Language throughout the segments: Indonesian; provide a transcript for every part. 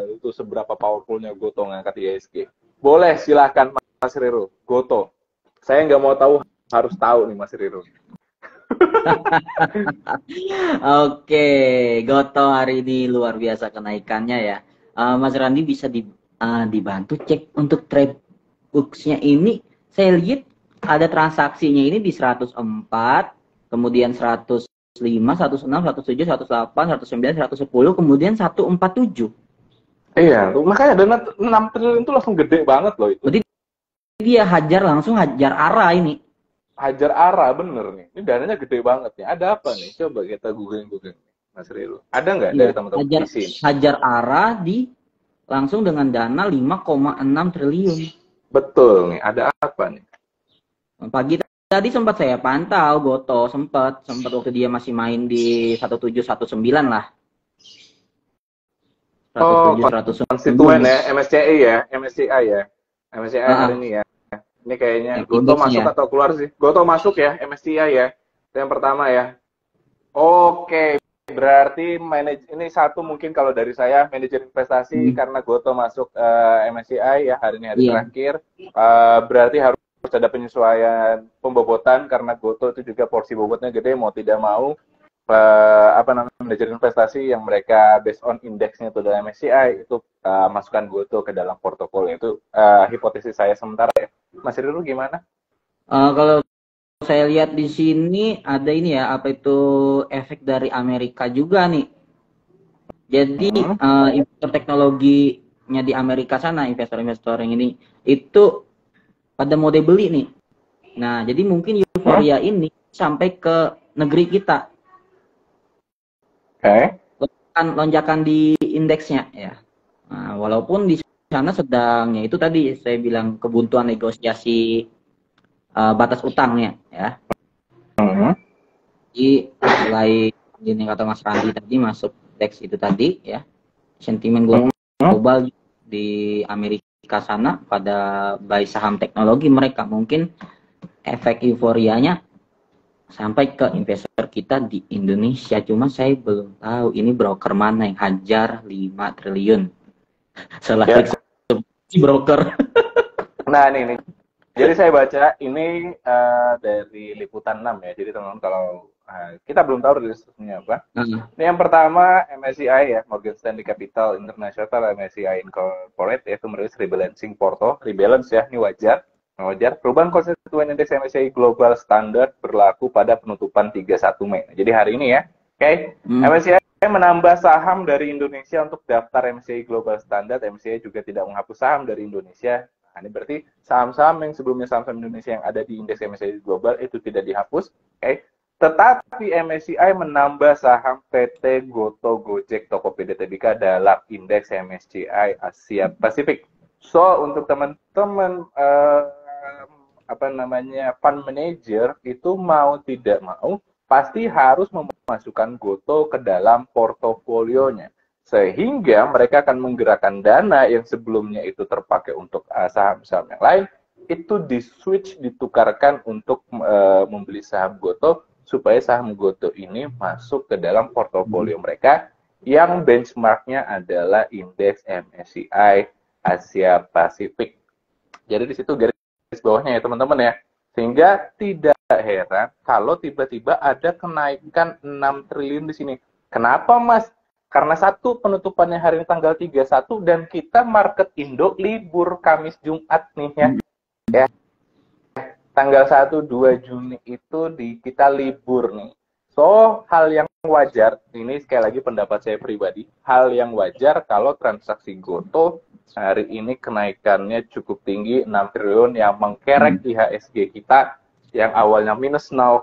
itu seberapa powerfulnya Goto ngangkat IHSG. Boleh, silahkan Mas Riro. Goto. Saya nggak mau tahu, harus tahu nih Mas Riro. Oke, Goto hari ini luar biasa kenaikannya ya. Mas Randi bisa dibantu cek untuk trade books-nya ini. Saya lihat ada transaksinya ini di 104, kemudian 105, 106, 107, 108, 109, 110, kemudian 147. Iya, makanya dana 6 triliun itu langsung gede banget loh itu. Berarti dia langsung hajar arah ini. Hajar arah, bener nih. Ini dananya gede banget nih. Ada apa nih? Coba kita googling Mas Riro. Ada nggak dari Iya, teman-teman di sini? hajar arah langsung dengan dana 5,6 triliun. Betul nih, ada apa nih? Pagi tadi sempat saya pantau Goto, sempat waktu dia masih main di 1719 lah. 107, 109. Konstituen ya, MSCI ya, MSCI ya. MSCI hari ini ya. Ini kayaknya Goto masuk atau keluar sih? Goto masuk ya, MSCI ya. Itu yang pertama ya. Oke, berarti ini satu mungkin kalau dari saya manajer investasi karena Goto masuk MSCI ya hari ini hari terakhir. Berarti harus ada penyesuaian pembobotan karena Goto itu juga porsi bobotnya gede, mau tidak mau manajer investasi yang mereka based on indeksnya itu dalam MSCI itu masukkan Goto ke dalam portofolio. Itu hipotesis saya sementara ya. Mas Riro gimana? Kalau saya lihat di sini ada ini ya, apa itu efek dari Amerika juga nih. Jadi investor teknologinya di Amerika sana, investor-investor yang ini itu pada mode beli nih. Nah, jadi mungkin euforia ini sampai ke negeri kita. Lonjakan di indeksnya ya. Nah, walaupun di sana sedang ya itu tadi saya bilang kebuntuan negosiasi batas utangnya ya. Jadi mulai ini kata Mas Randi tadi masuk indeks itu tadi ya. Sentimen global di Amerika sana pada buy saham teknologi mereka mungkin efek euforianya sampai ke investor kita di Indonesia. Cuma saya belum tahu ini broker mana yang hajar 5 triliun. Selain broker. Nah, nih. Jadi saya baca ini dari Liputan 6 ya. Jadi teman-teman kalau kita belum tahu rilisnya apa. Ini yang pertama MSCI ya, Morgan Stanley Capital International MSCI Incorporated yaitu merilis rebalancing porto, rebalance ya, ini wajar. Perubahan konstituen indeks MSCI Global Standard berlaku pada penutupan 31 Mei. Jadi hari ini ya. Oke. MSCI menambah saham dari Indonesia untuk daftar MSCI Global Standard. MSCI juga tidak menghapus saham dari Indonesia. Nah, ini berarti saham-saham yang sebelumnya saham-saham Indonesia yang ada di indeks MSCI Global itu tidak dihapus. Oke. Tetapi MSCI menambah saham PT Goto Gojek Tokopedia Tbk dalam indeks MSCI Asia Pasifik. So, untuk teman-teman fund manager itu mau tidak mau pasti harus memasukkan Goto ke dalam portofolionya sehingga mereka akan menggerakkan dana yang sebelumnya itu terpakai untuk saham-saham yang lain itu ditukarkan untuk membeli saham Goto supaya saham Goto ini masuk ke dalam portofolio mereka yang benchmarknya adalah indeks MSCI Asia Pasifik. Jadi di situ garis bawahnya ya teman-teman ya. Sehingga tidak heran kalau tiba-tiba ada kenaikan 6 triliun di sini. Kenapa Mas? Karena satu penutupannya hari ini tanggal 31 dan kita market Indo libur Kamis Jumat nih ya. Ya. Tanggal 1-2 Juni itu kita libur nih. So, hal yang wajar, ini sekali lagi pendapat saya pribadi, hal yang wajar kalau transaksi Goto hari ini kenaikannya cukup tinggi 6 triliun yang mengkerek IHSG kita yang awalnya minus 0,9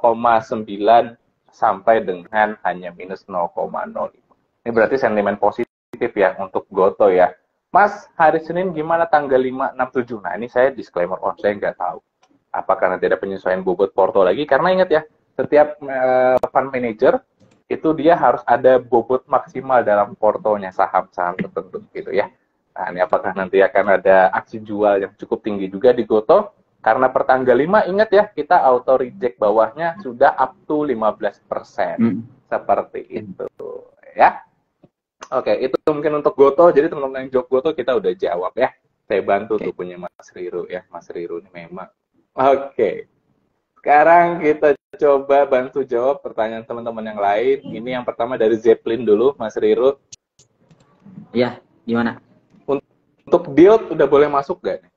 sampai dengan hanya minus 0,05. Ini berarti sentimen positif ya untuk Goto ya. Mas, hari Senin gimana tanggal 5, 6, 7? Nah, ini saya disclaimer, saya nggak tahu. Apakah nanti ada penyesuaian bobot porto lagi? Karena ingat ya, setiap fund manager itu dia harus ada bobot maksimal dalam portonya saham-saham tertentu gitu ya. Nah, ini apakah nanti akan ada aksi jual yang cukup tinggi juga di Goto? Karena per tanggal 5, ingat ya, kita auto reject bawahnya sudah up to 15%. Seperti itu. Ya. Oke, itu mungkin untuk Goto. Jadi teman-teman yang jawab Goto kita udah jawab ya. Saya bantu Oke. tuh punya Mas Riru ya. Mas Riru ini memang. Oke. Sekarang kita coba bantu jawab pertanyaan teman-teman yang lain. Ini yang pertama dari Zeppelin dulu, Mas Riru. Ya, gimana? Untuk build udah boleh masuk gak nih?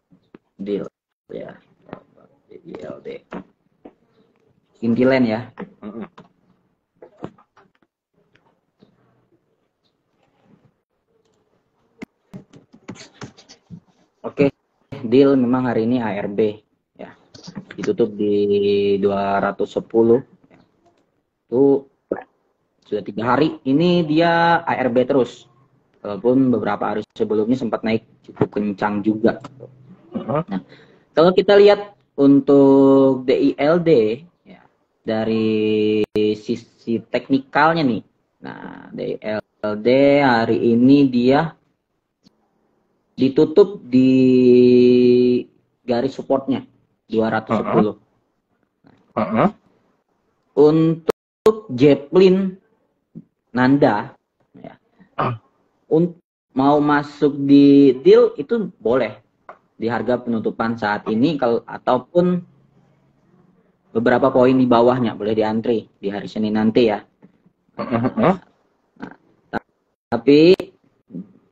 Deal. Ya. DLD. Intiland ya. Mm-mm. Oke, deal memang hari ini ARB ya. Ditutup di 210. Itu sudah 3 hari. Ini dia ARB terus. Walaupun beberapa hari sebelumnya sempat naik cukup kencang juga. Nah, kalau kita lihat untuk DILD ya, dari sisi teknikalnya nih. Nah, DILD hari ini dia ditutup di garis supportnya 210. Untuk Zeppelin Nanda ya, mau masuk di deal itu boleh di harga penutupan saat ini, kalau ataupun beberapa poin di bawahnya boleh diantri di hari Senin nanti ya. Nah, tapi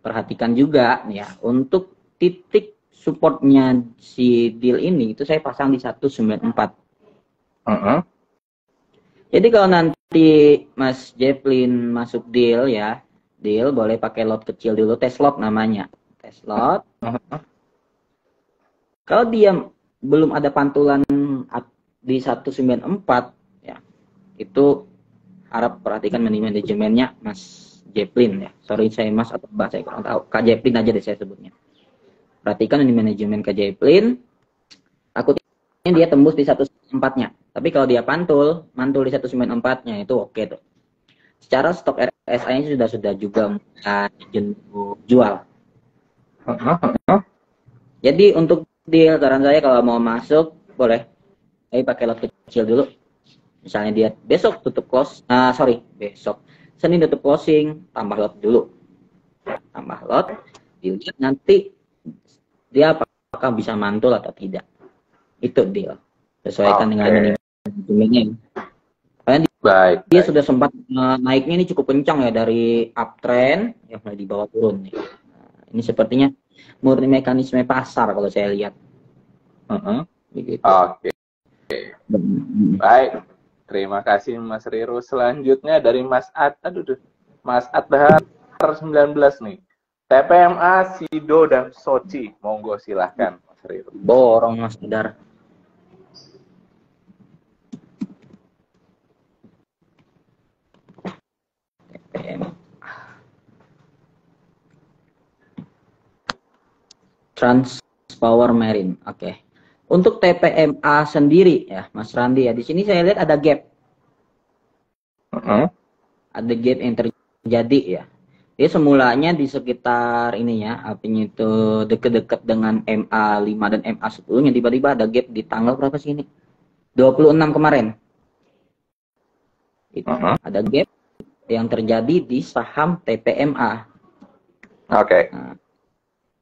perhatikan juga ya, untuk titik supportnya si deal ini itu saya pasang di 194. Jadi kalau nanti Mas Zeppelin masuk deal ya, deal boleh pakai lot kecil dulu, test lot namanya, test lot. Kalau dia belum ada pantulan di 194 ya, itu harap perhatikan manajemennya Mas Zeppelin ya. Sorry saya Mas atau Mbak, saya kurang tahu. Kak Zeppelin aja deh saya sebutnya. Perhatikan di manajemen Kak Zeppelin. Takutnya dia tembus di 194-nya. Tapi kalau dia mantul di 194-nya itu oke tuh. Secara stok RSI-nya sudah juga mulai jenuh jual. Jadi untuk deal, saran saya kalau mau masuk boleh, tapi pakai lot kecil dulu. Misalnya dia besok tutup besok Senin tutup closing, tambah lot dulu. Tambah lot, dilihat nanti dia apakah bisa mantul atau tidak. Itu deal. Sesuaikan dengan manajemennya. Karena dia sudah sempat naiknya ini cukup kencang ya, dari uptrend yang mulai di bawah turun nih. Nah, ini sepertinya murni mekanisme pasar kalau saya lihat. Begitu. Oke. Baik. Terima kasih Mas Riru. Selanjutnya dari Mas Mas Adhar 19 nih. TPMA, Sido, dan Soci. Monggo silahkan Mas Riru. Borong Mas Adhar. TPMA. Transpower Marine. Oke. Untuk TPMA sendiri ya, Mas Randi ya, di sini saya lihat ada gap. Ada gap yang terjadi ya. Dia semulanya di sekitar ini ya, apinya itu deket-deket dengan MA5 dan MA10, yang tiba-tiba ada gap di tanggal berapa sih ini? 26 kemarin. Itu. Ada gap yang terjadi di saham TPMA. Oke. Nah,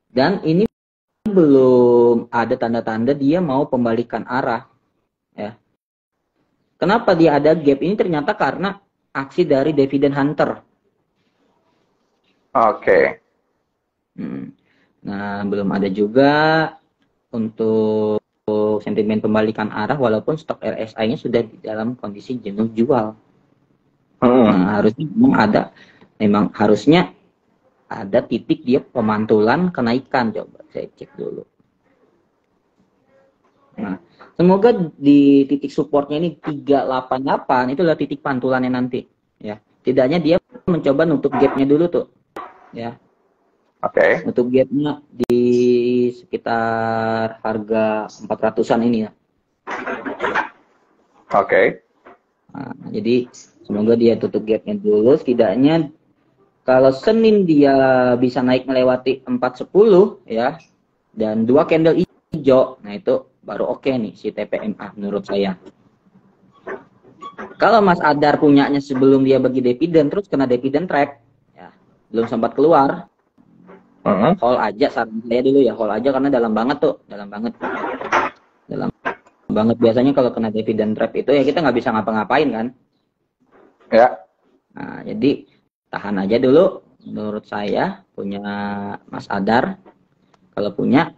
dan ini belum ada tanda-tanda dia mau pembalikan arah ya. Kenapa dia ada gap ini? Ternyata karena aksi dari dividend hunter. Oke. Nah, belum ada juga untuk sentimen pembalikan arah, walaupun stok RSI-nya sudah di dalam kondisi jenuh jual. Nah, memang harusnya ada titik dia pemantulan kenaikan. Coba saya cek dulu. Nah, semoga di titik supportnya ini 388 itu adalah titik pantulannya nanti ya. Tidaknya dia mencoba nutup gapnya dulu tuh ya. Oke. Nutup gapnya di sekitar harga 400-an ini ya. Oke. Nah, jadi semoga dia tutup gapnya dulu. Setidaknya kalau Senin dia bisa naik melewati 410 ya, dan 2 candle hijau, nah itu baru oke nih si TPMA menurut saya. Kalau Mas Adar punyanya sebelum dia bagi dividen terus kena dividen trap ya, belum sempat keluar. Hold aja, saran saya dulu ya, hold aja karena dalam banget tuh, dalam banget biasanya kalau kena dividend trap itu ya kita nggak bisa ngapa-ngapain kan ya. Nah, jadi tahan aja dulu menurut saya, punya Mas Adar kalau punya,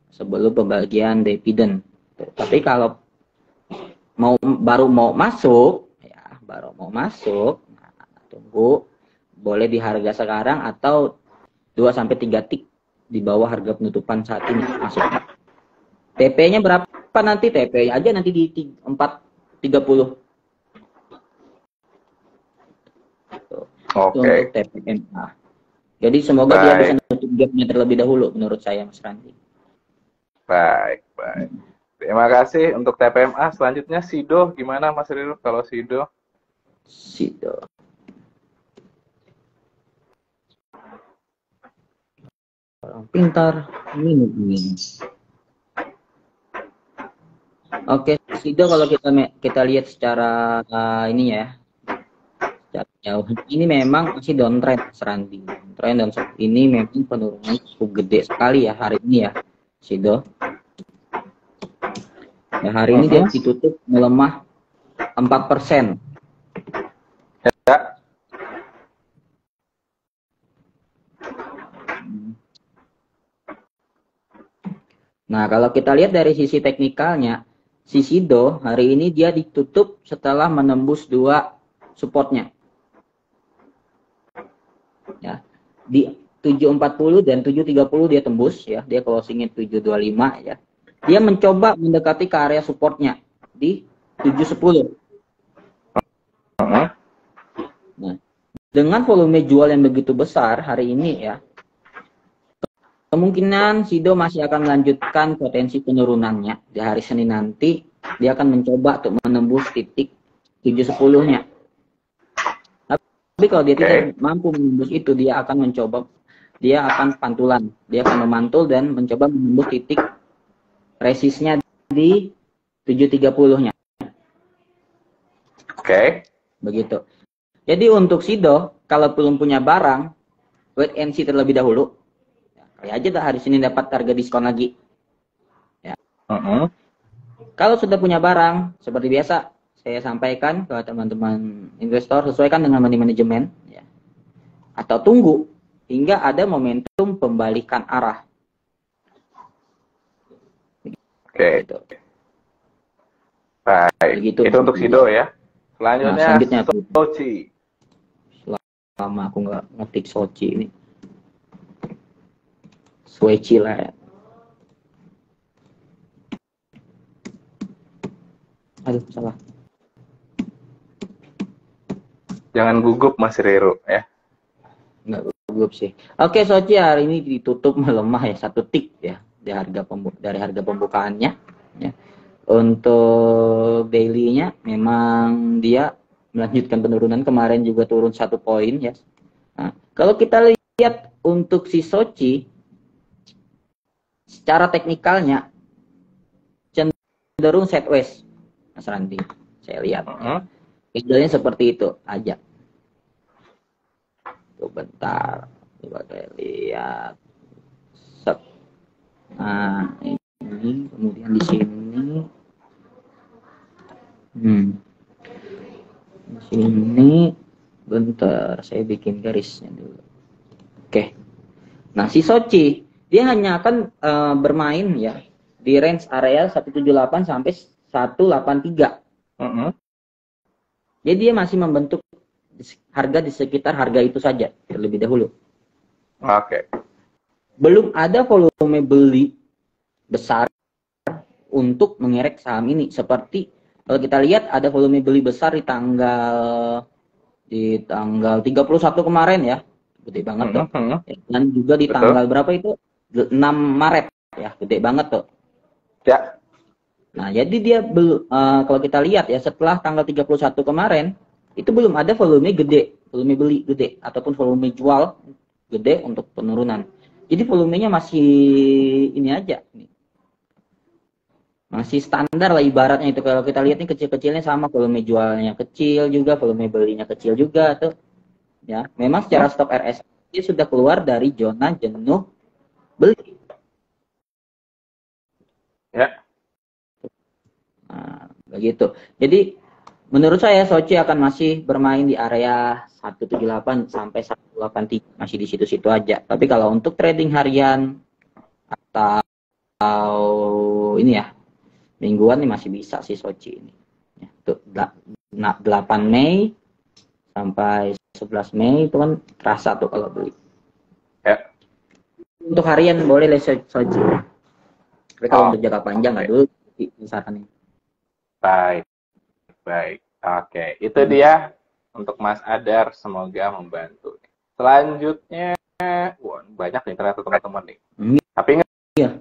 sebelum pembagian dividen. Tapi kalau baru mau masuk, nah, tunggu, boleh di harga sekarang atau 2-3 tik di bawah harga penutupan saat ini masuk. TP-nya berapa nanti? TP aja nanti di 4.30. Oke. Untuk TPMA. Jadi semoga dia bisa nutup gapnya terlebih dahulu menurut saya, Mas Randi. Baik. Terima kasih untuk TPMA. Selanjutnya Sido, gimana Mas Riru kalau Sido? Orang pintar, ini. Oke, Sido kalau kita lihat secara ini ya, secara jauh, ini memang masih downtrend, Mas Randi. Trend dan ini memang penurunan cukup gede sekali ya hari ini ya, Sido. Ya, hari ini dia ditutup melemah 4%. Ya. Nah, kalau kita lihat dari sisi teknikalnya, si Sido hari ini dia ditutup setelah menembus 2 supportnya. Ya, di 740 dan 730 dia tembus ya, dia closingnya 725 ya. Dia mencoba mendekati ke area supportnya di 710. Nah, dengan volume jual yang begitu besar hari ini ya, kemungkinan Sido masih akan melanjutkan potensi penurunannya di hari Senin nanti. Dia akan mencoba untuk menembus titik 710-nya. Tapi kalau dia tidak mampu menembus itu, dia akan pantulan. Dia akan memantul dan mencoba menembus titik resistnya di 730-nya. Oke. Begitu. Jadi untuk Sido, kalau belum punya barang, wait and see terlebih dahulu. Kali aja hari Senin dapat harga diskon lagi. Ya. Kalau sudah punya barang, seperti biasa, saya sampaikan ke teman-teman investor, sesuaikan dengan money management. Ya. Atau tunggu hingga ada momentum pembalikan arah. Oke. Gitu. Baik. Begitu. Itu untuk Sido ya. Selanjutnya Soci. Lama aku nggak ngetik Soci ini. Sweci lah ya. Aduh, salah. Jangan gugup Mas Riru ya. Nggak gugup sih. Oke, Soci hari ini ditutup melemah ya, 1 tik ya dari harga pembukaannya ya. Untuk daily-nya memang dia melanjutkan penurunan, kemarin juga turun 1 poin ya. Nah, kalau kita lihat untuk si Soci secara teknikalnya cenderung sideways, Mas Randi. Saya lihat. Idealnya seperti itu aja. Tuh bentar, coba saya lihat. Nah, ini kemudian di sini. Di sini bentar, saya bikin garisnya dulu. Oke. Nah, si Soci dia hanya akan bermain ya di range area 178 sampai 183. Jadi dia masih membentuk harga di sekitar harga itu saja terlebih dahulu. Oke. Belum ada volume beli besar untuk mengerek saham ini. Seperti kalau kita lihat ada volume beli besar di tanggal 31 kemarin ya. Gede banget tuh. Dan juga di tanggal berapa itu? 6 Maret ya, gede banget tuh. Ya. Nah, jadi dia kalau kita lihat ya setelah tanggal 31 kemarin itu belum ada volume beli gede ataupun volume jual gede untuk penurunan. Jadi volumenya masih ini aja nih. Masih standar lah ibaratnya itu. Kalau kita lihat nih kecil-kecilnya sama, volume jualnya kecil juga, volume belinya kecil juga tuh. Ya, memang secara stok RS dia sudah keluar dari zona jenuh beli. Ya. Nah, begitu. Jadi menurut saya Sochi akan masih bermain di area 178 sampai 183, masih di situ-situ aja. Tapi kalau untuk trading harian atau ini ya mingguan nih masih bisa sih Sochi ini. Ya, tuh 8 Mei sampai 11 Mei itu kan terasa tuh kalau beli. Ya. Untuk harian boleh lah Sochi. Tapi kalau untuk jangka panjang nggak dulu misalkan ini. Baik. Baik. Oke, itu dia untuk Mas Adar, semoga membantu. Selanjutnya, wah, banyak nih ternyata teman-teman nih. Tapi ingat ya,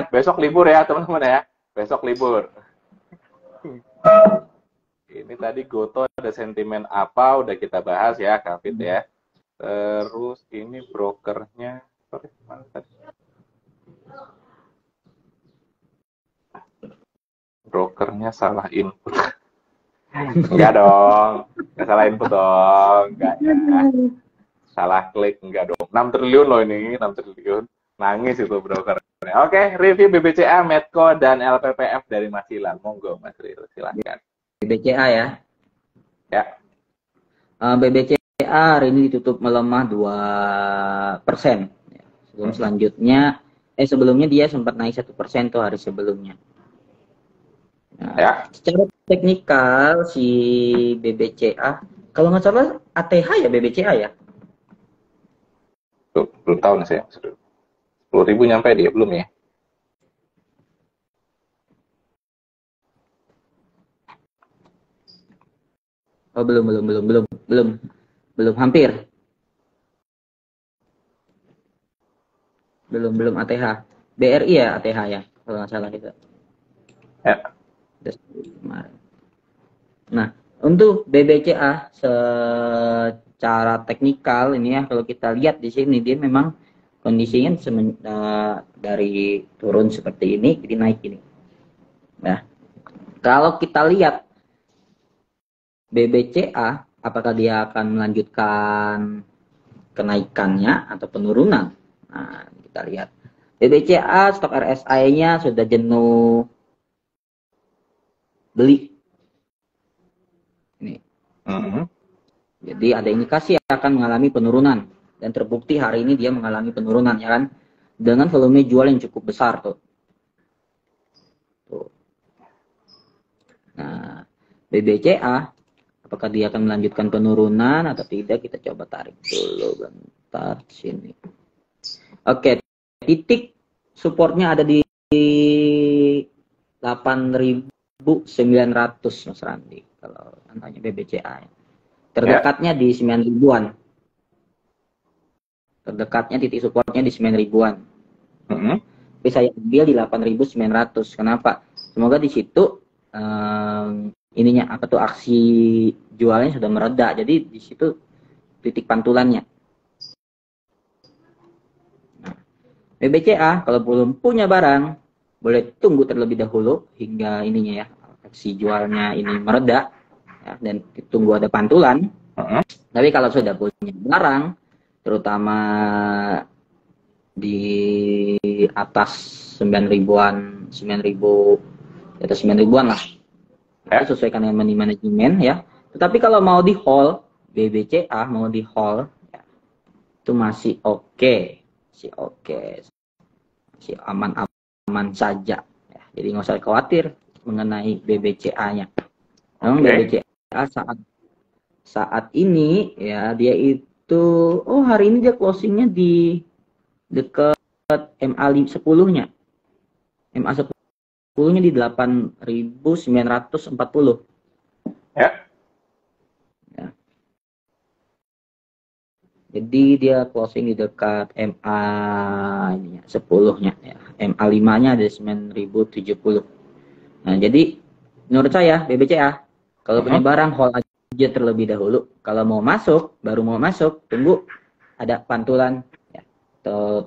besok libur ya teman-teman ya. Besok libur. Ini tadi Goto ada sentimen apa, udah kita bahas ya, Kak Fit ya. Terus ini brokernya, sorry, mana tadi? Brokernya salah input. Enggak dong, enggak salah input dong, enggak ya. Salah klik, enggak dong. 6 triliun loh ini, 6 triliun. Nangis itu brokernya. Oke, review BBCA, Medco, dan LPPF dari Mas Ilham. Monggo Mas Ril, silahkan. BBCA ya. Ya. BBCA hari ini ditutup melemah 2%. Sebelumnya dia sempat naik 1% tuh hari sebelumnya. Nah, ya. Secara teknikal si BBCA, kalau nggak salah ATH ya BBCA ya? Belum tahu nih saya. 10.000 nyampe dia belum ya? Oh belum hampir. Belum ATH. BRI ya ATH ya kalau nggak salah gitu. Ya. Nah, untuk BBCA secara teknikal ini ya kalau kita lihat di sini dia memang kondisinya dari turun seperti ini jadi naik ini. Nah, kalau kita lihat BBCA apakah dia akan melanjutkan kenaikannya atau penurunan? Nah, kita lihat. BBCA stok RSI-nya sudah jenuh beli. Ini. Jadi ada indikasi akan mengalami penurunan dan terbukti hari ini dia mengalami penurunan ya kan dengan volume jual yang cukup besar tuh. Nah, BBCA apakah dia akan melanjutkan penurunan atau tidak kita coba tarik dulu bentar sini. Oke, titik supportnya ada di 8.900 Mas Randi kalau antanya BBCA. Terdekatnya di 9.000-an. Terdekatnya titik supportnya di 9.000-an. Tapi saya ambil di 8.900. Kenapa? Semoga di situ ininya apa tuh aksi jualnya sudah mereda. Jadi di situ titik pantulannya. Nah, BBCA kalau belum punya barang boleh tunggu terlebih dahulu hingga ininya ya aksi jualnya ini mereda ya, dan tunggu ada pantulan. Tapi kalau sudah punya barang terutama di atas 9.000-an 9.000 di atas 9.000-an lah itu sesuaikan dengan money management ya. Tetapi kalau mau di hold BBCA mau di hold ya, itu masih oke. Masih aman saja ya. Jadi nggak usah khawatir mengenai BBCA-nya. Memang BBCA saat ini ya dia itu hari ini dia closingnya di dekat MA 10-nya. MA 10-nya di 8.940. Ya. Jadi dia closing di dekat MA 10-nya ya. MA 5-nya ada 9.070. Nah, jadi menurut saya BBCA kalau punya barang hold aja terlebih dahulu. Kalau baru mau masuk, tunggu ada pantulan ya.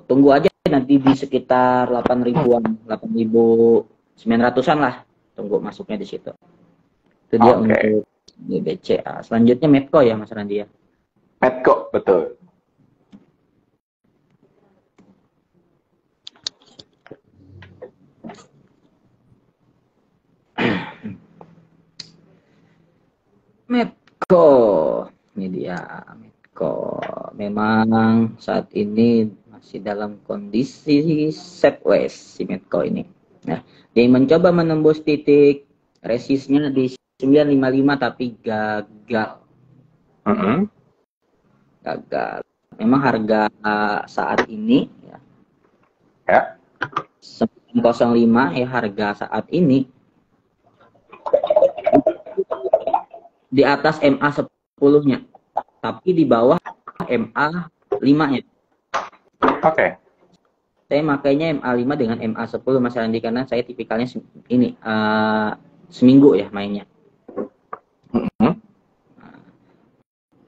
Tunggu aja nanti di sekitar 8.000-an, 8.900-an lah. Tunggu masuknya di situ. Itu dia untuk BBCA. Selanjutnya Medco ya Mas Randi ya. Medco, betul. dia Medco. Memang saat ini masih dalam kondisi sideways si Medco ini. Nah, dia mencoba menembus titik resistnya di 955 tapi gagal. Gagal. Memang harga saat ini ya 905 ya, harga saat ini di atas MA 10-nya, tapi di bawah MA 5-nya. Oke. Saya makainya MA 5 dengan MA 10 Mas Randi, karena saya tipikalnya ini seminggu ya mainnya.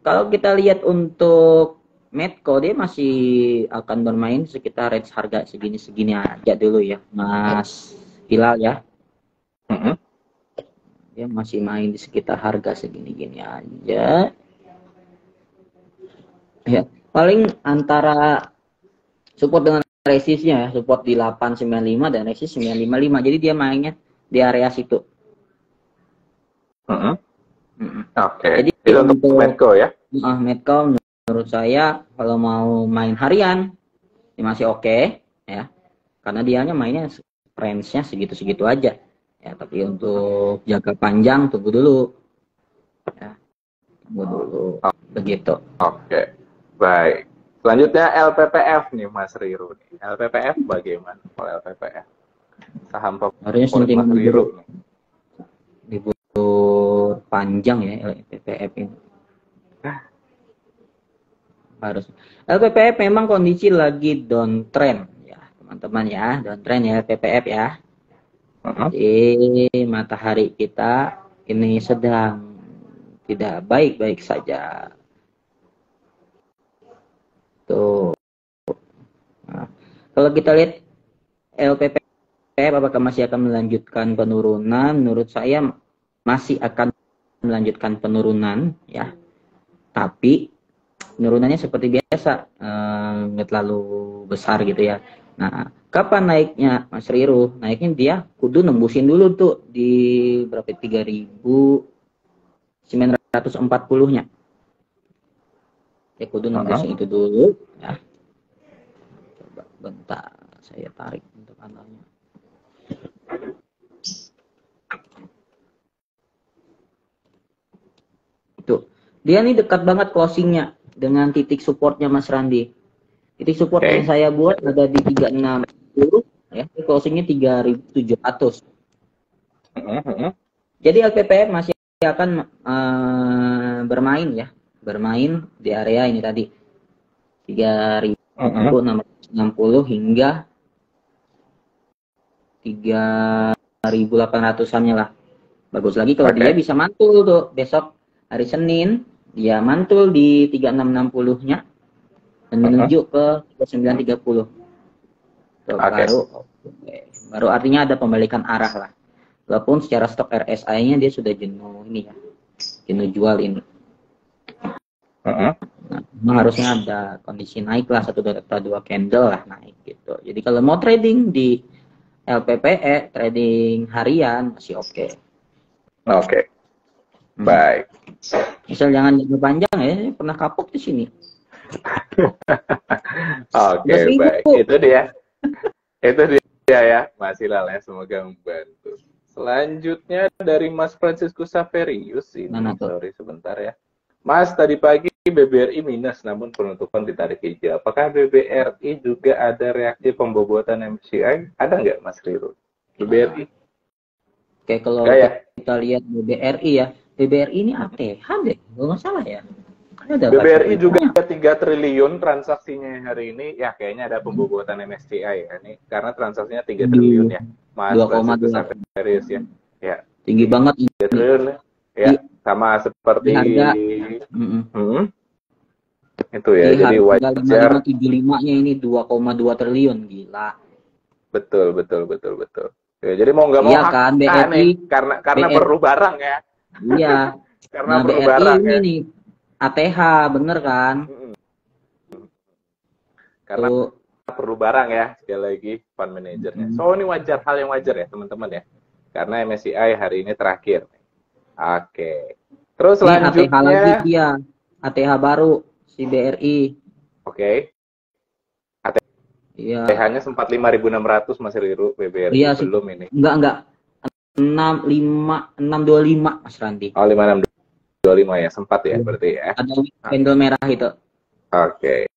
Kalau kita lihat untuk Medco, dia masih akan bermain sekitar range harga segini-segini aja dulu ya, Mas Hilal ya. Dia masih main di sekitar harga segini-gini aja. Ya, paling antara support dengan resistnya ya, support di 895 dan resist 955. Jadi dia mainnya di area situ. Oke. Jadi itu untuk Medco ya. Medco menurut saya kalau mau main harian ya masih oke ya. Karena dianya mainnya range-nya segitu-segitu aja. Ya, tapi untuk jangka panjang tunggu dulu. Ya. Tunggu dulu. Begitu. Oke. Baik. Selanjutnya LPPF nih Mas Riru nih. LPPF bagaimana kalau LPPF? Saham favorit Mas Riru nih. Libur panjang ya LPPF ini. Harus. LPPF memang kondisi lagi downtrend ya, teman-teman ya. Downtrend ya LPPF ya. Jadi matahari kita ini sedang tidak baik-baik saja. Tuh. Nah, kalau kita lihat LPPF apakah masih akan melanjutkan penurunan? Menurut saya masih akan melanjutkan penurunan ya. Tapi penurunannya seperti biasa, nggak terlalu besar gitu ya. Nah, kapan naiknya Mas Riru? Naiknya dia kudu nembusin dulu tuh di berapa? 3.940-nya. Ya kudu nembusin itu dulu ya. Coba bentar saya tarik untuk analnya. Tuh. Dia nih dekat banget closingnya dengan titik supportnya Mas Randi. Titik support yang saya buat ada di 360 ya, closingnya 3.700. Jadi LPPF masih akan bermain ya, bermain di area ini tadi 3.660 hingga 3.800-annya lah. Bagus lagi kalau dia bisa mantul tuh besok hari Senin, dia mantul di 3.660-nya dan menuju ke 9.30. Baru artinya ada pembalikan arah lah. Walaupun secara stok RSI-nya dia sudah jenuh ini ya, jenuh jual ini. Nah, harusnya ada kondisi naik lah, 1 atau 2 candle lah naik gitu. Jadi kalau mau trading di LPPE, trading harian masih oke. Baik. Misal jangan jangka panjang ya, pernah kapok di sini. Baik. Itu dia. Itu dia ya, Mas Hilal ya, semoga membantu. Selanjutnya dari Mas Franciscus Saverius ini. Sorry sebentar ya. Mas, tadi pagi BBRI minus namun penutupan ditarik hijau. Apakah BBRI juga ada reaksi pembobotan MSCI? Ada nggak Mas Riru? BBRI? Oke, kalau kita lihat BBRI ya, BBRI ini ATH deh, nggak salah ya. BBRI juga 3 triliun transaksinya hari ini, ya kayaknya ada pembobotan MSCI ya, ini karena transaksinya 3 triliun ya, Mas Franciscus Saverius ya. Ya. Tinggi banget. 3 triliun ya, sama seperti harga, itu ya, jadi wajar. 55-nya ini 2,2 triliun, gila. Betul. Ya, jadi mau nggak mau kan, BRI, karena perlu barang ya. Iya. Karena perlu barang ini ya. Nih, ATH, bener kan? Karena perlu barang ya, sekali lagi fund manajernya. So ini wajar, hal yang wajar ya teman-teman ya. Karena MSCI hari ini terakhir. Oke. Terus selanjutnya ATH lagi dia. ATH baru si BRI. Oke. Iya. ATH-nya sempat 5.600 Mas Riru, BBRI Iya, belum ini. Enggak. 625 Mas Randi. Oh, 5625 ya, sempat ya berarti ya. Ada candle merah itu. Oke.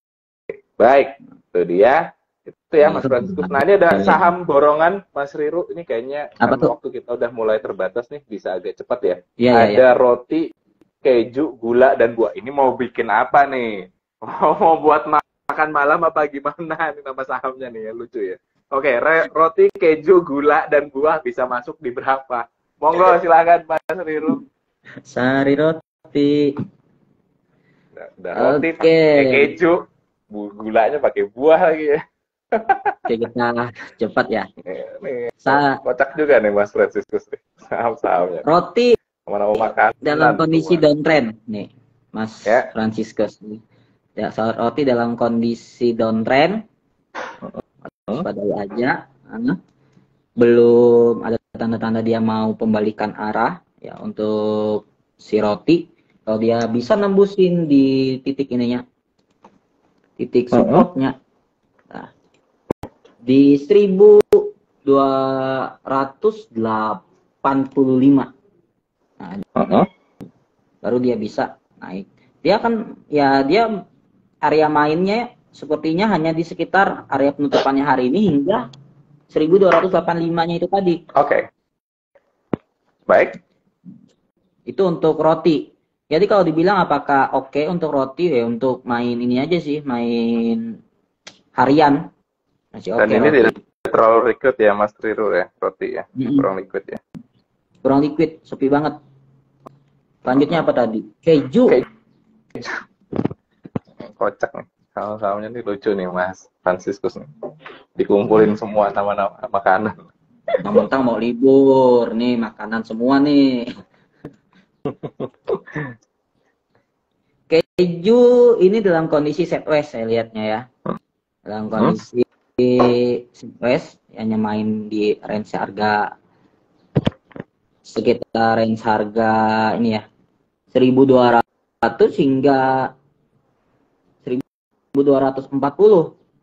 Baik, itu dia. Itu ya Mas Franciscus. Nah, ini ada saham borongan Mas Riru. Ini kayaknya kan waktu kita udah mulai terbatas nih, bisa agak cepat ya. Iya, ada roti, keju, gula, dan buah. Ini mau bikin apa nih? Mau buat makan malam apa gimana? Ini nama sahamnya nih ya, lucu ya. Oke, roti, keju, gula, dan buah bisa masuk di berapa? Monggo silakan Mas Riru. Sari roti. Roti pakai keju, gulanya pakai buah lagi ya. Oke, kita cepat ya. Nih, kocak juga nih Mas Franciscus nih, saham-sahamnya. Roti mana mau makan dalam kondisi downtrend nih, Mas Franciscus. Ya, roti dalam kondisi downtrend. Padahal aja, belum ada tanda-tanda dia mau pembalikan arah ya untuk si roti. Kalau dia bisa nembusin di titik ininya, titik supportnya, nah, di 1285, nah, baru dia bisa naik. Dia kan ya dia area mainnya sepertinya hanya di sekitar area penutupannya hari ini hingga 1285-nya itu tadi. Oke. Baik. Itu untuk roti. Jadi kalau dibilang apakah oke untuk roti ya untuk main ini aja sih, main harian. Masih Dan ini tidak terlalu liquid ya Mas Riru ya, roti ya. Kurang liquid ya. Kurang liquid, sepi banget. Selanjutnya apa tadi? Keju. Kocak nih. Sahamnya nih lucu nih Mas Franciscus nih. Dikumpulin semua nama-nama makanan. Mentang mau libur nih, makanan semua nih. Keju ini dalam kondisi sideways saya lihatnya ya. Dalam kondisi sideways, hanya main di range harga sekitar range harga ini ya 1.200 hingga 1.240.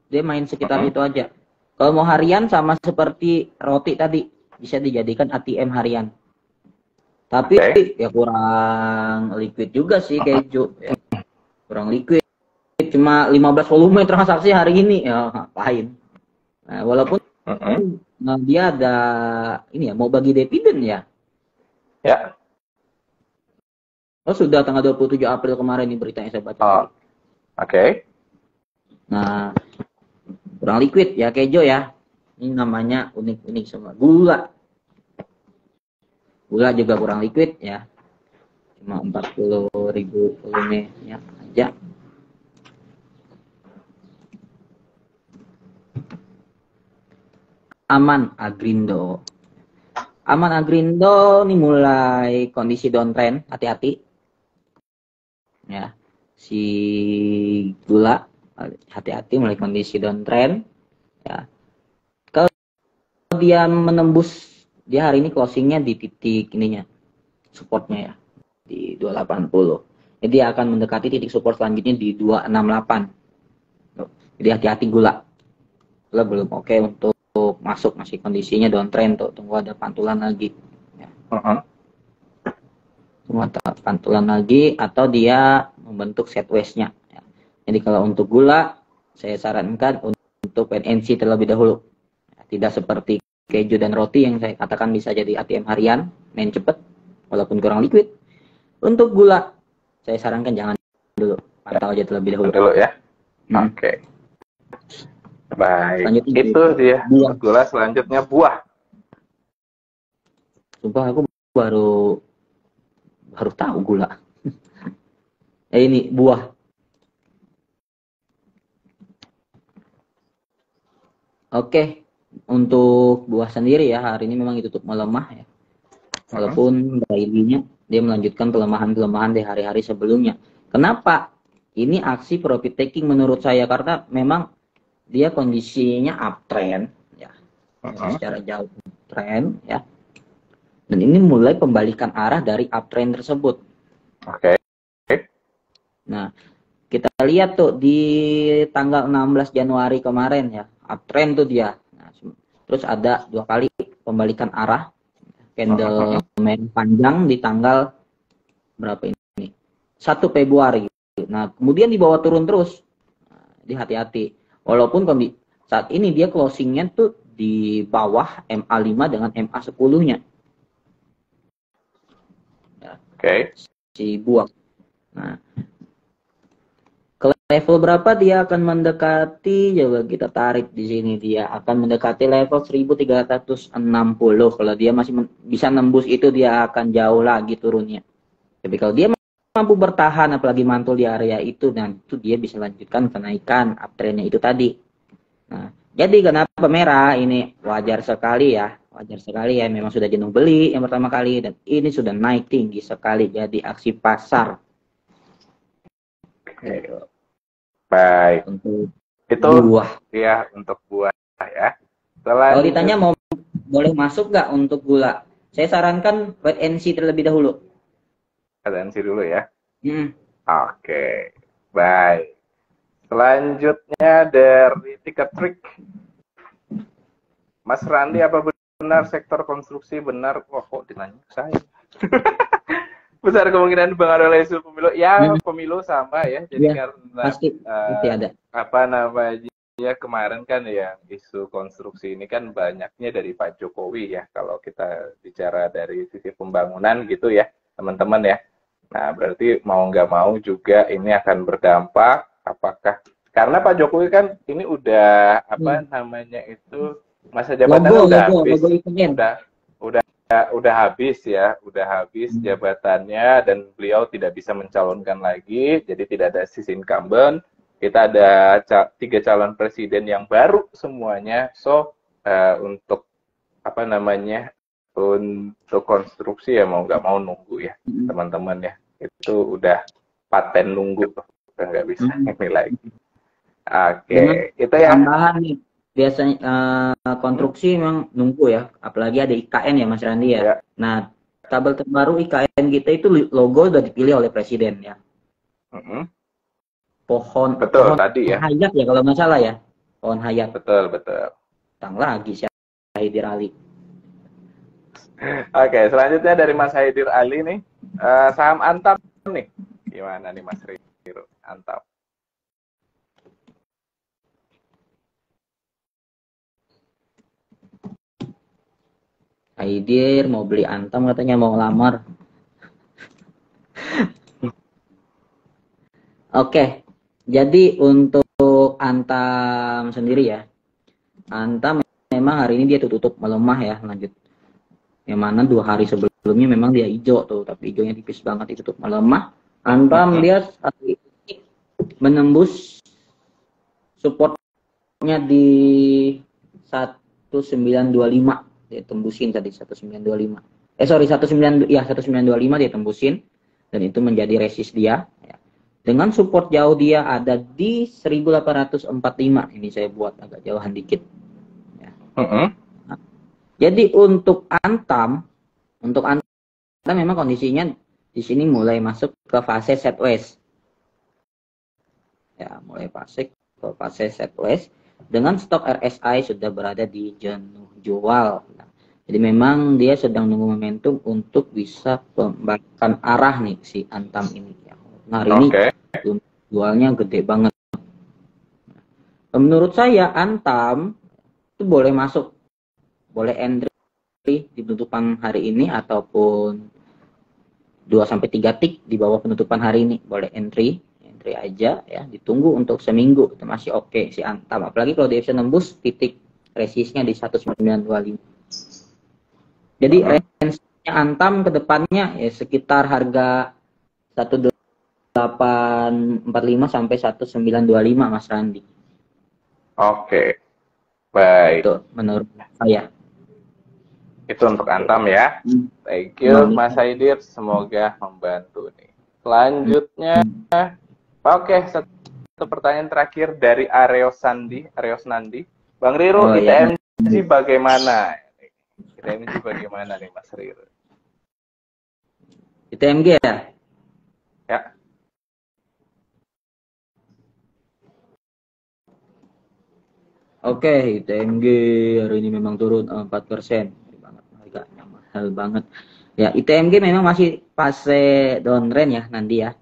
Dia main sekitar itu aja. Kalau mau harian sama seperti roti tadi, bisa dijadikan ATM harian. Tapi ya kurang liquid juga sih keju. Ya. Kurang liquid. Cuma 15 volume transaksi hari ini. Ya ngapain. Nah, walaupun dia ada ini ya, mau bagi dividen ya. Ya. Oh, sudah tanggal 27 April kemarin ini beritanya saya baca. Oke. Nah, kurang liquid ya keju ya. Ini namanya unik-unik semua. Gula juga kurang liquid ya. Cuma 40.000 volumenya aja. Aman Agrindo ini mulai kondisi downtrend, hati-hati. Ya. Si gula hati-hati mulai kondisi downtrend ya. Kalau dia menembus, dia hari ini closingnya di titik ininya, supportnya ya, di 280. Jadi dia akan mendekati titik support selanjutnya di 268. Jadi hati-hati gula. Gula belum oke untuk masuk, masih kondisinya downtrend tuh. Tunggu ada pantulan lagi. Ya. Tunggu ada pantulan lagi atau dia membentuk sideways-nya. Ya. Jadi kalau untuk gula, saya sarankan untuk NC terlebih dahulu. Ya, tidak seperti keju dan roti yang saya katakan bisa jadi ATM harian, main cepet, walaupun kurang liquid. Untuk gula, saya sarankan jangan dulu, pantau aja terlebih dahulu. Dulu ya. Oke. Baik. Selanjutnya itu dia. Gula, selanjutnya buah. Sumpah aku baru tahu gula. Ini buah. Oke. Untuk buah sendiri ya, hari ini memang ditutup melemah ya. Walaupun daily-nya dia melanjutkan pelemahan-pelemahan di hari-hari sebelumnya. Kenapa? Ini aksi profit taking menurut saya karena memang dia kondisinya uptrend ya. Secara jauh uptrend ya. Dan ini mulai pembalikan arah dari uptrend tersebut. Oke. Nah, kita lihat tuh di tanggal 16 Januari kemarin ya, uptrend tuh dia. Nah, terus ada 2 kali pembalikan arah, candle merah panjang di tanggal berapa ini? 1 Februari. Nah, kemudian dibawa turun terus. Nah, hati-hati. Walaupun saat ini dia closingnya tuh di bawah MA5 dengan MA10-nya. Ya. Oke. Si buang. Nah, ke level berapa dia akan mendekati? Coba kita tarik di sini, dia akan mendekati level 1360. Kalau dia masih bisa nembus itu, dia akan jauh lagi turunnya. Tapi kalau dia mampu bertahan apalagi mantul di area itu, dan itu dia bisa lanjutkan kenaikan uptrendnya itu tadi. Nah, jadi kenapa merah ini wajar sekali ya. Wajar sekali ya, memang sudah jenuh beli yang pertama kali dan ini sudah naik tinggi sekali jadi aksi pasar. Oke. Baik. Untuk Itu buah. Ya, untuk buah ya. Kalau ditanya mau boleh masuk nggak untuk gula? Saya sarankan wait and see terlebih dahulu. Atensi dulu ya. Hmm. Oke. Baik. Selanjutnya dari Ticket Trick. Mas Randi, apa benar sektor konstruksi benar? Wah, kok ditanya saya? Besar kemungkinan dipengaruhi oleh isu pemilu. Ya, pemilu sama ya. Jadi Ya, karena pasti ada. apa namanya kemarin kan yang isu konstruksi ini kan banyaknya dari Pak Jokowi ya. Kalau kita bicara dari sisi pembangunan gitu ya, teman-teman ya. Nah, berarti mau nggak mau juga ini akan berdampak. Apakah karena Pak Jokowi kan ini udah apa namanya itu masa jabatannya udah habis, udah habis ya, udah habis jabatannya dan beliau tidak bisa mencalonkan lagi, jadi tidak ada sisi incumbent. Kita ada 3 calon presiden yang baru semuanya, so untuk apa namanya untuk konstruksi ya mau nggak mau nunggu ya teman-teman ya, itu udah paten nunggu, udah nggak bisa ini lagi. Oke, itu ya. Tambahan nih, biasanya konstruksi memang nunggu ya, apalagi ada IKN ya Mas Randi ya. Nah, tabel terbaru IKN kita itu logo udah dipilih oleh presiden ya. Pohon tadi ya. Hayat ya kalau nggak salah ya, pohon Hayat. Betul. Datang lagi Haidir Ali. Oke, selanjutnya dari Mas Haidir Ali nih, saham Antam nih, gimana nih Mas Riro? Antam. Haidir mau beli Antam, katanya mau lamar. Oke, jadi untuk Antam sendiri ya, Antam memang hari ini dia tutup melemah ya, lanjut. Yang mana 2 hari sebelumnya memang dia hijau tuh, tapi hijaunya tipis banget, itu tutup melemah. Antam dia menembus supportnya di 1925. Dia tembusin tadi 1925. 1925 dia tembusin dan itu menjadi resist dia ya. Dengan support jauh dia ada di 1845. Ini saya buat agak jauhan dikit ya. Nah, jadi untuk Antam memang kondisinya di sini mulai masuk ke fase sideways ya, mulai masuk ke fase sideways dengan stok RSI sudah berada di jenuh jual. Nah, jadi memang dia sedang nunggu momentum untuk bisa pembalikan arah nih si Antam ini ya. Nah, hari ini jualnya gede banget. Menurut saya Antam itu boleh masuk, boleh entry di penutupan hari ini ataupun 2-3 tick di bawah penutupan hari ini, boleh entry aja ya, ditunggu untuk seminggu itu masih oke si Antam, apalagi kalau dia bisa nembus titik resistnya di 1925. Jadi range-nya Antam ke depannya ya sekitar harga 1845 sampai 1925 Mas Randi. Oke. Baik. Itu menurut saya. Itu untuk Antam ya. Thank you Mas Haidir, semoga membantu nih. Selanjutnya oke, satu pertanyaan terakhir dari Areos Nandi. Bang Riro, ITMG bagaimana? ITMG bagaimana nih Mas Riro? ITMG ya? Ya. Oke, ITMG hari ini memang turun 4%. Banget, harganya mahal banget. Ya, ITMG memang masih fase downtrend ya nanti ya.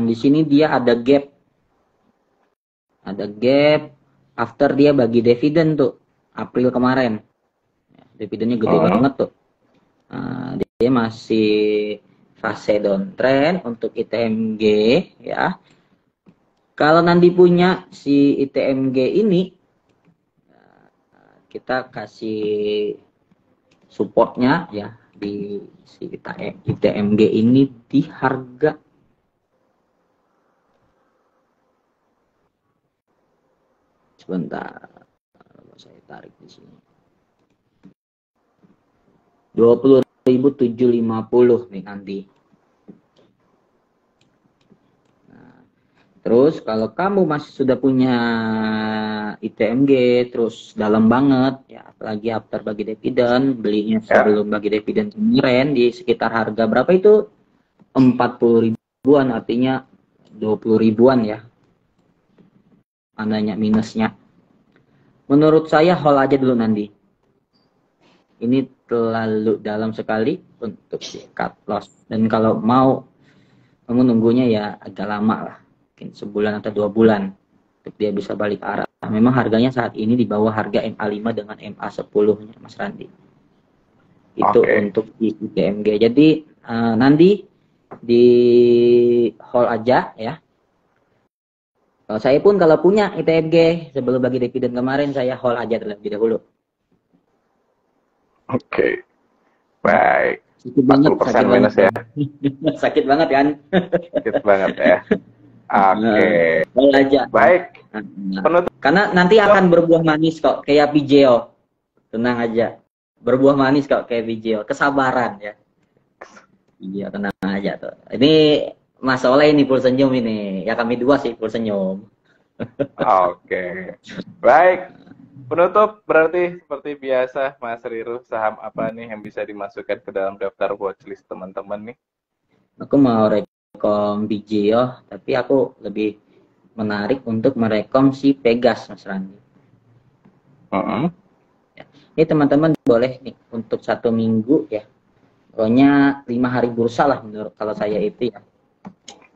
Di sini dia ada gap. Ada gap after dia bagi dividen tuh April kemarin. Dividennya gede banget tuh. Dia masih fase downtrend untuk ITMG ya. Kalau nanti punya si ITMG ini, kita kasih supportnya ya di si ITMG ini di harga sebentar, saya tarik di sini 20.750 nih nanti. Terus kalau kamu masih sudah punya ITMG terus dalam banget ya, apalagi after bagi dividen, belinya sebelum bagi dividen kemarin di sekitar harga berapa itu 40 ribuan, artinya 20 ribuan ya andanya minusnya. Menurut saya hold aja dulu nanti. Ini terlalu dalam sekali untuk di cut loss, dan kalau mau kamu nunggunya ya agak lama lah, mungkin sebulan atau 2 bulan untuk dia bisa balik arah. Memang harganya saat ini di bawah harga MA5 dengan MA10 Mas Randi. Itu untuk di ITMG. Jadi nanti di hold aja ya. Kalau saya pun kalau punya ITMG sebelum bagi dividen kemarin, saya hold aja terlebih dahulu. Oke. Baik. Sakit banget, sakit minus banget ya. Sakit banget kan? Sakit banget ya. Oke. Hold aja. Baik. Karena nanti akan berbuah manis kok kayak Pijeo. Tenang aja. Berbuah manis kok kayak Pijeo. Kesabaran ya. Iya, tenang aja tuh. Ini Mas Oleh ini full senyum ini. Ya kami dua sih full senyum. Oke. Baik. Penutup berarti seperti biasa Mas Riru, saham apa nih yang bisa dimasukkan ke dalam daftar watchlist teman-teman nih? Aku mau rekom Pijeo, tapi aku lebih menarik untuk merekom si Pegas, Mas Randi. Ya. Ini teman-teman boleh nih untuk 1 minggu ya. Pokoknya 5 hari bursa lah menurut kalau saya itu ya.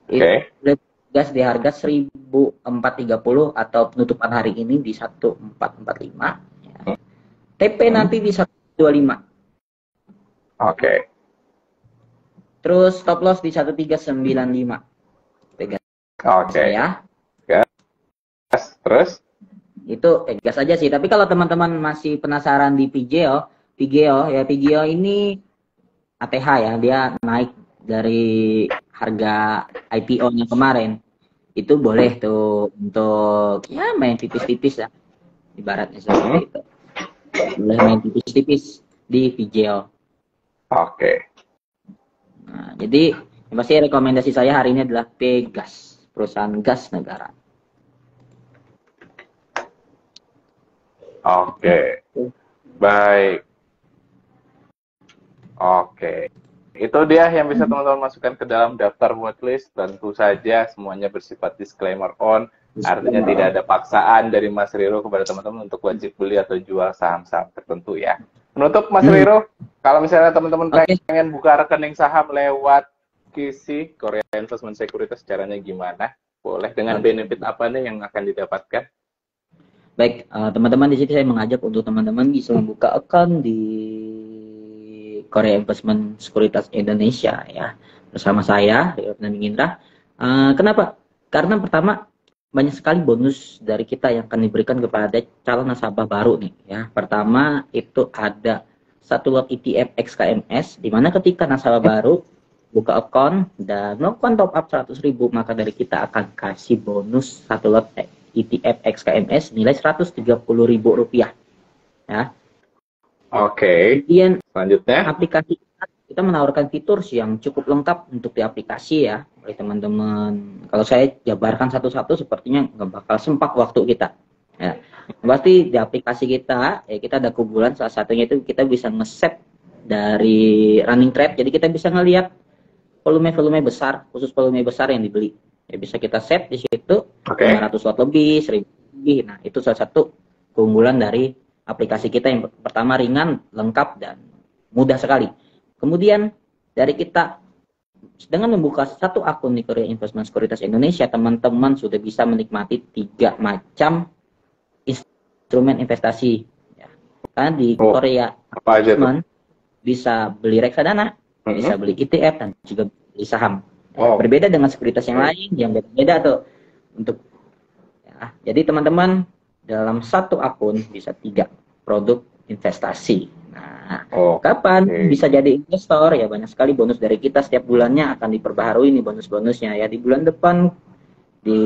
Oke. Gas di harga 1430 atau penutupan hari ini di 1445 ya. TP nanti di 125. Oke. Terus stop loss di 1395. Oke. Ya. Gas. Terus itu gas aja sih. Tapi kalau teman-teman masih penasaran di Pijeo ini ATH ya, dia naik dari harga IPO-nya kemarin. Itu boleh tuh untuk ya main tipis-tipis ya, ibaratnya seperti itu. Boleh main tipis-tipis di Pijeo. Oke. Nah, jadi yang pasti rekomendasi saya hari ini adalah Pegas, perusahaan gas negara. Oke. Baik. Oke. Itu dia yang bisa teman-teman masukkan ke dalam daftar watchlist. Tentu saja semuanya bersifat disclaimer on. Artinya tidak ada paksaan dari Mas Riro kepada teman-teman untuk wajib beli atau jual saham-saham tertentu ya. Menutup Mas Riro, kalau misalnya teman-teman pengen buka rekening saham lewat KISI, Korea Investment Securities, caranya gimana? Boleh, dengan benefit apa nih yang akan didapatkan? Baik, teman-teman di sini saya mengajak untuk teman-teman bisa membuka account di Korea Investment Securities Indonesia ya, bersama saya Ridwan Indra. Kenapa? Karena pertama banyak sekali bonus dari kita yang akan diberikan kepada calon nasabah baru nih ya. Pertama itu ada 1 lot ETF XKMS, di mana ketika nasabah baru buka account dan melakukan top up 100.000, maka dari kita akan kasih bonus 1 lot ETF XKMS nilai Rp130.000 ya. Oke. Kemudian selanjutnya aplikasi kita menawarkan fitur yang cukup lengkap untuk di aplikasi ya, oleh teman-teman. Kalau saya jabarkan satu-satu sepertinya nggak bakal sempat waktu kita. Ya. Pasti di aplikasi kita, ya kita ada keunggulan, salah satunya itu kita bisa nge-set dari running trade, jadi kita bisa ngelihat volume besar, khusus volume besar yang dibeli. Ya bisa kita set di situ 500 watt lebih, 1000 tinggi. Nah, itu salah satu keunggulan dari aplikasi kita. Yang pertama ringan, lengkap, dan mudah sekali. Kemudian dari kita dengan membuka satu akun di Korea Investment Sekuritas Indonesia, teman-teman sudah bisa menikmati 3 macam instrumen investasi. Ya. Karena di Korea Investment bisa beli reksadana, bisa beli ETF, dan juga beli saham. Berbeda dengan sekuritas yang lain yang beda-beda tuh untuk ya. Jadi teman-teman dalam satu akun bisa 3 produk investasi. Nah, kapan bisa jadi investor? Ya banyak sekali bonus dari kita setiap bulannya akan diperbaharui nih bonus-bonusnya ya. Di bulan depan di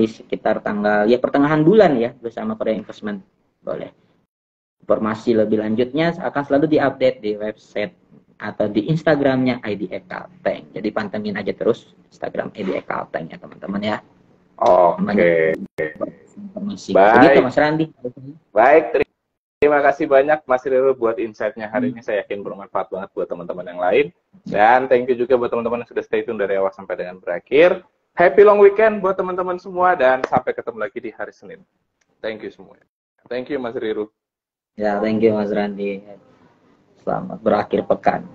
sekitar tanggal ya pertengahan bulan ya bersama Korea Investment. Boleh. Informasi lebih lanjutnya akan selalu diupdate di website atau di Instagramnya IDE Kalteng. Jadi pantengin aja terus Instagram IDE Kalteng ya teman-teman ya. Oke. Informasi. Begitu Mas Randi. Baik, terima kasih banyak Mas Riru buat insight-nya hari ini. Saya yakin bermanfaat banget buat teman-teman yang lain. Dan thank you juga buat teman-teman yang sudah stay tune dari awal sampai dengan berakhir. Happy long weekend buat teman-teman semua dan sampai ketemu lagi di hari Senin. Thank you semua. Thank you Mas Riru. Ya, thank you Mas Randi. Selamat berakhir pekan.